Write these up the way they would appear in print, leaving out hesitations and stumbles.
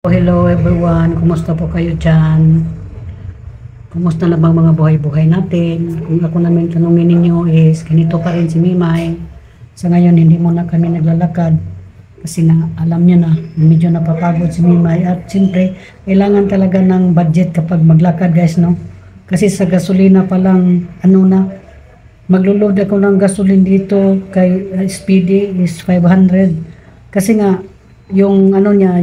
Hello everyone, kumusta po kayo dyan? Kumusta na bang mga buhay-buhay natin? Kung ako naman tanongin ninyo is, ganito pa rin si Mimay. Sa ngayon, hindi muna kami naglalakad. Kasi na, alam niyo na, medyo napapagod si Mimay. At siyempre, kailangan talaga ng budget kapag maglakad guys, no? Kasi sa gasolina pa lang, maglulod ako ng gasolina dito kay Speedy is 500. Kasi nga, yung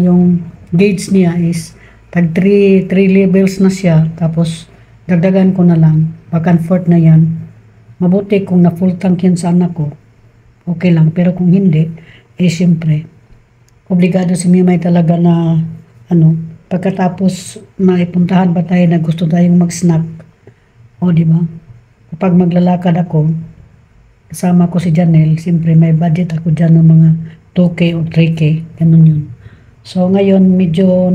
yung gauge niya is tag 3 levels na siya, tapos dagdagan ko na lang back and forth na yan. Mabuti kung na full tank yan sa anak ko, okay lang, pero kung hindi siyempre obligado si Mimay talaga na pagkatapos maipuntahan pa tayo na gusto tayong mag snack, o di ba, kapag maglalakad ako kasama ko si Janelle, siyempre may budget ako dyan ng mga 2K o 3K, ganun yun. So ngayon medyo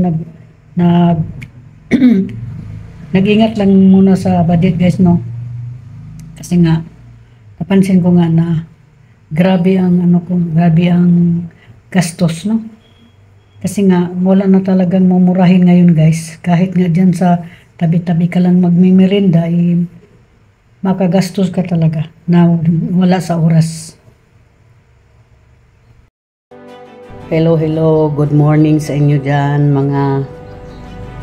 nag-ingat lang muna sa budget guys, no? Kasi nga napansin ko nga na grabe ang grabe ang gastos, no? Kasi nga wala na talagang mumurahin ngayon guys. Kahit nga diyan sa tabi-tabi ka lang magmimerienda, makagastos ka talaga na wala sa oras. Hello, good morning sa inyo dyan, mga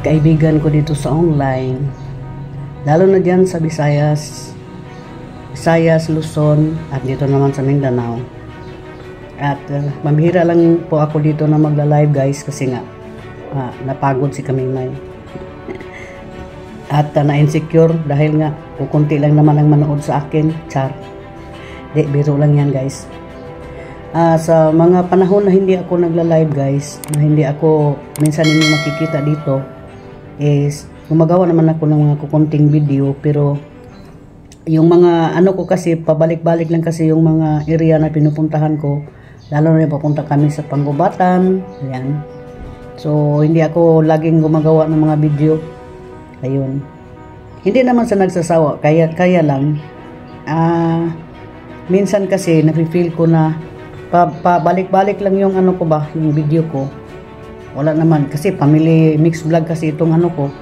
kaibigan ko dito sa online. Lalo na dyan sa Visayas, Luzon, at dito naman sa Mindanao. At mabihira lang po ako dito na magla-live guys, kasi nga napagod si Kamimay. At na-insecure dahil nga kukunti lang naman ang manood sa akin, char. Di, biro lang yan guys. Sa mga panahon na hindi ako nagla-live guys, na hindi ako minsan ninyo makikita dito, is gumagawa naman ako ng mga kukunting video, pero yung mga ko kasi pabalik-balik lang kasi yung mga area na pinupuntahan ko, lalo na yung papunta kami sa Panggubatan, yan. So hindi ako laging gumagawa ng mga video. Ayun, hindi naman sa nagsasawa, kaya lang minsan kasi nafe-feel ko na pabalik-balik lang yung yung video ko. Wala naman kasi family mix vlog kasi itong ko.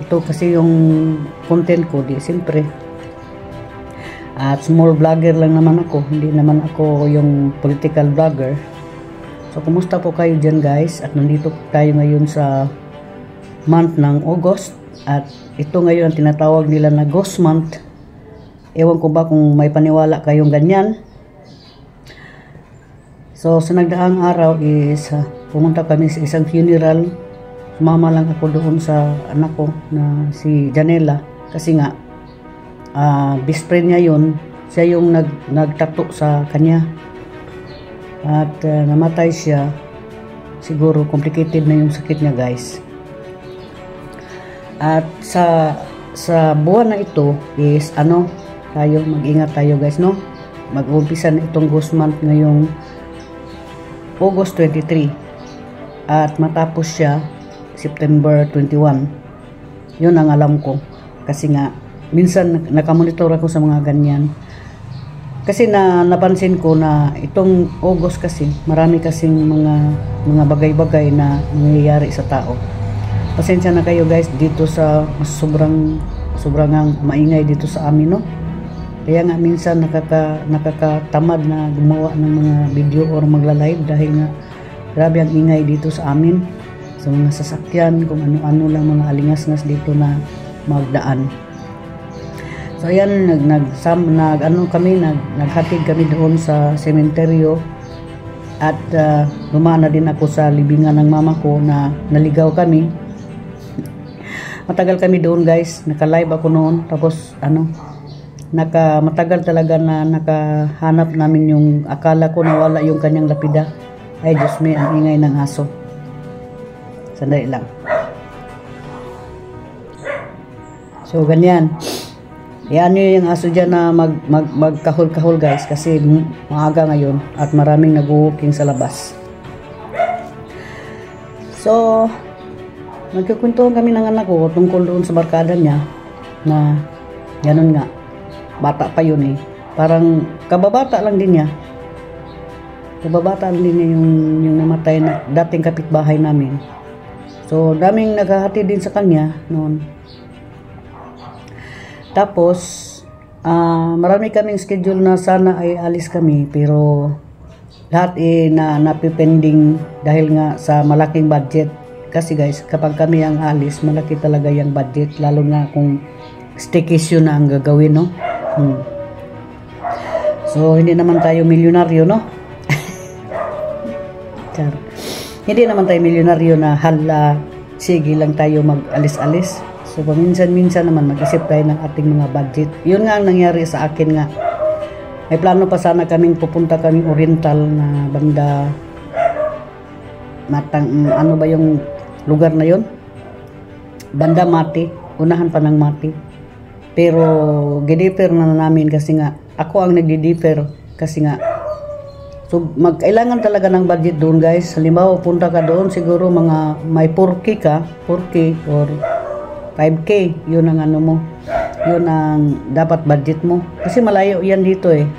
Ito kasi yung content ko, di siyempre. At small vlogger lang naman ako, hindi naman ako yung political vlogger. So kumusta po kayo dyan guys? At nandito tayo ngayon sa month ng August, at ito ngayon ang tinatawag nila na Ghost Month. Ewan ko ba kung may paniwala kayong ganyan. So sa nagdaang araw is pumunta kami sa isang funeral. Sumama lang ako doon sa anak ko na si Janela, kasi nga best friend niya yun. Siya yung nagtato sa kanya, at namatay siya. Siguro complicated na yung sakit niya guys. At sa buwan na ito is mag-ingat tayo guys, no? Mag-umpisa na itong Ghost Month ngayong August 23, at matapos siya September 21. Yun ang alam ko, kasi nga minsan nakamonitor ako sa mga ganyan, kasi napansin ko na itong August kasi marami kasing mga bagay-bagay na nangyayari sa tao. Pasensya na kayo guys dito sa sobrang maingay dito sa amin, no? Kaya nga minsan nakakatamad na gumawa ng mga video or magla-live dahil nga grabe ang ingay dito sa amin, sa mga sasakyan, kung ano-ano lang mga alingas-ngas dito na magdaan. So ayan, naghatid kami doon sa sementeryo, at lumana din ako sa libingan ng mama ko na naligaw kami. Matagal kami doon guys, naka-live ako noon, tapos matagal talaga na nakahanap namin yung akala ko nawala yung kanyang lapida. Ay Diyos me, ang ingay ng aso. Sandali lang. So ganyan. Yan yung aso dyan na magkahol-kahol guys, kasi maaga ngayon at maraming nag-walking sa labas. So nagkukwentuhan kami ng anak ko tungkol doon sa barkada niya, na ganun nga, bata pa yun parang kababata lang din niya. Kababata lang din niya yung namatay na dating kapitbahay namin. So, daming naghahati din sa kanya noon. Tapos, marami kaming schedule na sana ay alis kami, pero lahat na napipending dahil nga sa malaking budget. Kasi guys, kapag kami ang alis, malaki talaga yung budget, lalo na kung staycation na ang gagawin, no? So, hindi naman tayo milyonaryo, no? Char. Hindi naman tayo milyonaryo na hala, sige lang tayo mag-alis-alis. So, paminsan-minsan naman mag-isip tayo ng ating mga budget. Yun nga ang nangyari sa akin nga. May plano pa sana kaming pupunta kaming Oriental na banda. Ano ba yung lugar na yun? Banda Mati. Unahan pa ng Mati. Pero, gidifer na namin kasi nga, ako ang nagdi-differ kasi nga, so, kailangan talaga ng budget doon guys. Halimbawa, punta ka doon, siguro mga may 4K ka, 4K or 5K, yun ang ano mo, yun ang dapat budget mo. Kasi malayo yan dito eh.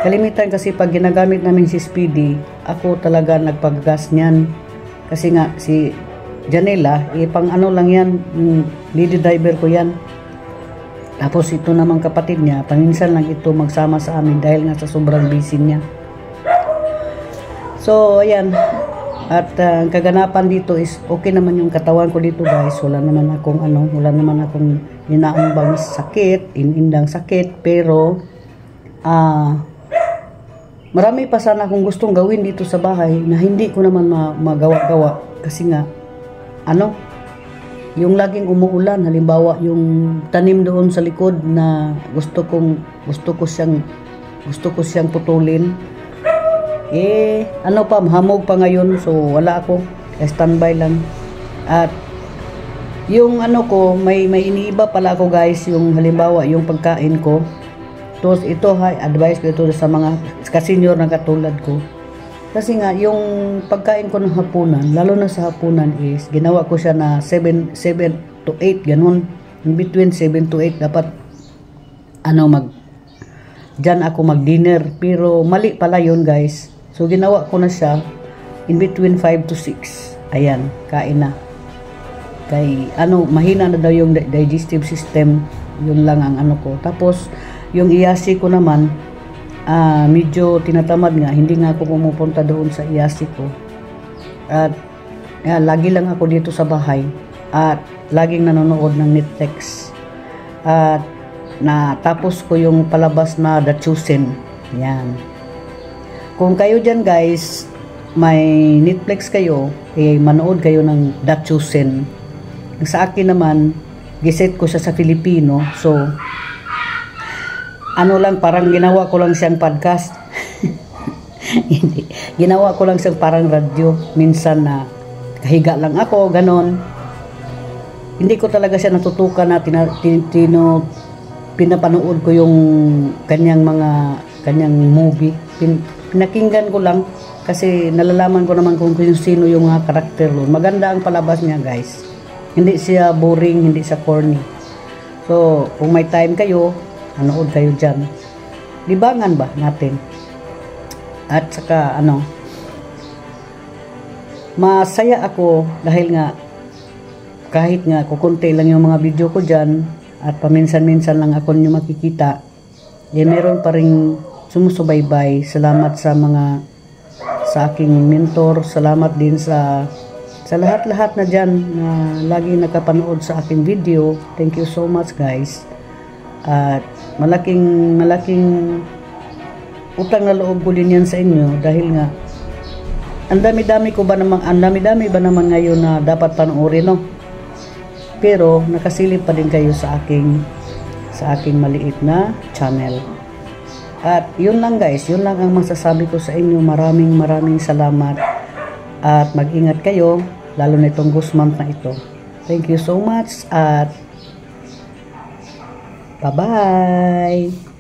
Kalimitan kasi pag ginagamit namin si Speedy, ako talaga nagpag-gas niyan. Kasi nga, si Janela, pang ano lang yan, lady driver ko yan. Tapos ito namang kapatid niya, paminsan lang ito magsama sa amin dahil nga sa sobrang busy niya. So, ayan. At ang kaganapan dito is okay naman yung katawan ko dito guys. Wala naman akong inaambang sakit, inindang sakit. Pero, marami pa sana akong gustong gawin dito sa bahay na hindi ko naman magawa-gawa. Kasi nga, yung laging umuulan, halimbawa yung tanim doon sa likod na gusto ko siyang putulin. Hamog pa ngayon, so wala ako, standby lang. At yung may iniiba pala ako guys, yung halimbawa yung pagkain ko. Tapos ito advice ko ito sa mga ka-senior na katulad ko. Kasi nga yung pagkain ko ng hapunan, lalo na sa hapunan is ginawa ko siya na 7 to 8 ganun. In between 7 to 8 dapat dyan ako mag-dinner, pero mali pala yun guys. So, ginawa ko na siya in between 5 to 6. Ayan, kain na. Mahina na daw yung digestive system. Yun lang ang ko. Tapos, yung iyasi ko naman, medyo tinatamad nga. Hindi nga ako pumupunta doon sa iyasi ko. At, lagi lang ako dito sa bahay. At, laging nanonood ng Netflix. At, natapos ko yung palabas na The Chosen. Yan. Kung kayo dyan guys, may Netflix kayo, manood kayo ng The Chosen. Sa akin naman, giset ko siya sa Filipino. So, parang ginawa ko lang siyang podcast. Hindi. Ginawa ko lang siyang parang radyo. Minsan na kahiga lang ako, ganon. Hindi ko talaga siya natutukan na pinapanood ko yung kanyang movie. Pinakinggan ko lang kasi nalalaman ko naman kung sino yung mga karakter doon. Maganda ang palabas niya guys. Hindi siya boring, hindi siya corny. So, kung may time kayo, manood kayo dyan. Libangan ba natin? At saka masaya ako dahil nga kahit nga kukunti lang yung mga video ko dyan at paminsan-minsan lang ako nyo makikita, meron pa rin sumusubaybay. Salamat sa aking mentor. Salamat din sa lahat-lahat na dyan na lagi nakapanood sa aking video. Thank you so much guys. At malaking utang na loob ko din yan sa inyo dahil nga ang dami-dami ba naman ngayon na dapat panoorin, no? Pero nakasilip pa din kayo sa aking maliit na channel. At yun lang guys, yun lang ang masasabi ko sa inyo. Maraming salamat. At mag-ingat kayo, lalo na itong Ghost Month na ito. Thank you so much at bye-bye!